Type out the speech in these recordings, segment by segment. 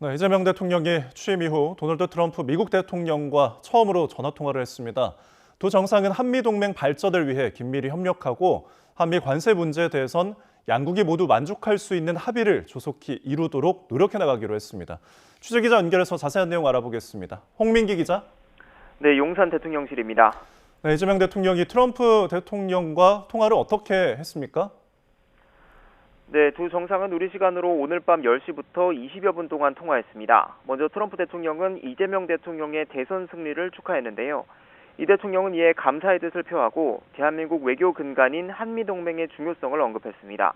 네, 이재명 대통령이 취임 이후 도널드 트럼프 미국 대통령과 처음으로 전화통화를 했습니다. 두 정상은 한미동맹 발전을 위해 긴밀히 협력하고 한미 관세 문제에 대해선 양국이 모두 만족할 수 있는 합의를 조속히 이루도록 노력해 나가기로 했습니다. 취재기자 연결해서 자세한 내용 알아보겠습니다. 홍민기 기자. 네, 용산 대통령실입니다. 네, 이재명 대통령이 트럼프 대통령과 통화를 어떻게 했습니까? 네, 두 정상은 우리 시간으로 오늘 밤 10시부터 20여 분 동안 통화했습니다. 먼저 트럼프 대통령은 이재명 대통령의 대선 승리를 축하했는데요. 이 대통령은 이에 감사의 뜻을 표하고 대한민국 외교 근간인 한미동맹의 중요성을 언급했습니다.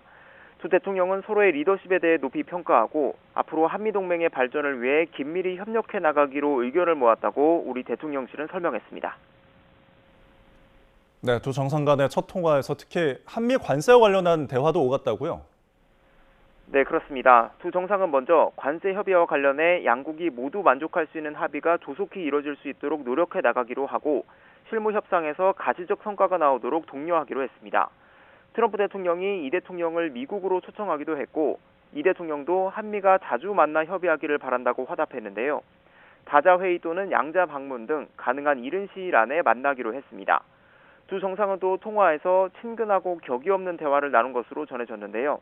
두 대통령은 서로의 리더십에 대해 높이 평가하고 앞으로 한미동맹의 발전을 위해 긴밀히 협력해 나가기로 의견을 모았다고 우리 대통령실은 설명했습니다. 네, 두 정상 간의 첫 통화에서 특히 한미 관세와 관련한 대화도 오갔다고요? 네, 그렇습니다. 두 정상은 먼저 관세 협의와 관련해 양국이 모두 만족할 수 있는 합의가 조속히 이뤄질 수 있도록 노력해 나가기로 하고 실무 협상에서 가시적 성과가 나오도록 독려하기로 했습니다. 트럼프 대통령이 이 대통령을 미국으로 초청하기도 했고 이 대통령도 한미가 자주 만나 협의하기를 바란다고 화답했는데요. 다자회의 또는 양자 방문 등 가능한 이른 시일 안에 만나기로 했습니다. 두 정상은 또 통화에서 친근하고 격이 없는 대화를 나눈 것으로 전해졌는데요.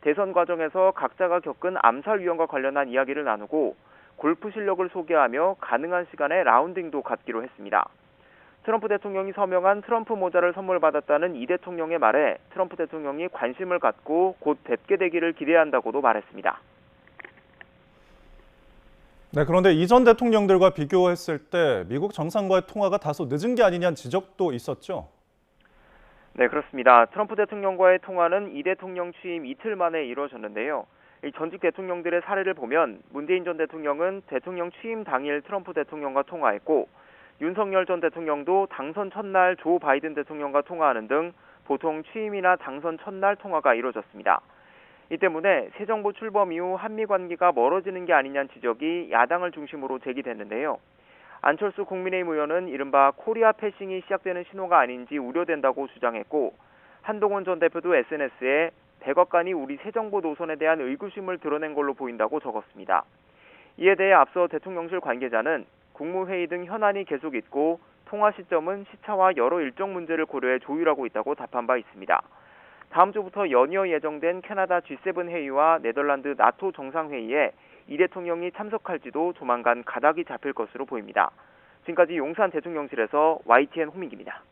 대선 과정에서 각자가 겪은 암살 위험과 관련한 이야기를 나누고 골프 실력을 소개하며 가능한 시간에 라운딩도 갖기로 했습니다. 트럼프 대통령이 서명한 트럼프 모자를 선물 받았다는 이 대통령의 말에 트럼프 대통령이 관심을 갖고 곧 뵙게 되기를 기대한다고도 말했습니다. 네, 그런데 이전 대통령들과 비교했을 때 미국 정상과의 통화가 다소 늦은 게 아니냐는 지적도 있었죠? 네, 그렇습니다. 트럼프 대통령과의 통화는 이 대통령 취임 이틀 만에 이루어졌는데요. 이 전직 대통령들의 사례를 보면 문재인 전 대통령은 대통령 취임 당일 트럼프 대통령과 통화했고 윤석열 전 대통령도 당선 첫날 조 바이든 대통령과 통화하는 등 보통 취임이나 당선 첫날 통화가 이루어졌습니다. 이 때문에 새 정부 출범 이후 한미 관계가 멀어지는 게 아니냐는 지적이 야당을 중심으로 제기됐는데요. 안철수 국민의힘 의원은 이른바 코리아 패싱이 시작되는 신호가 아닌지 우려된다고 주장했고 한동훈 전 대표도 SNS에 백악관이 우리 새 정부 노선에 대한 의구심을 드러낸 걸로 보인다고 적었습니다. 이에 대해 앞서 대통령실 관계자는 국무회의 등 현안이 계속 있고 통화 시점은 시차와 여러 일정 문제를 고려해 조율하고 있다고 답한 바 있습니다. 다음 주부터 연이어 예정된 캐나다 G7 회의와 네덜란드 나토 정상회의에 이 대통령이 참석할지도 조만간 가닥이 잡힐 것으로 보입니다. 지금까지 용산 대통령실에서 YTN 홍민기입니다.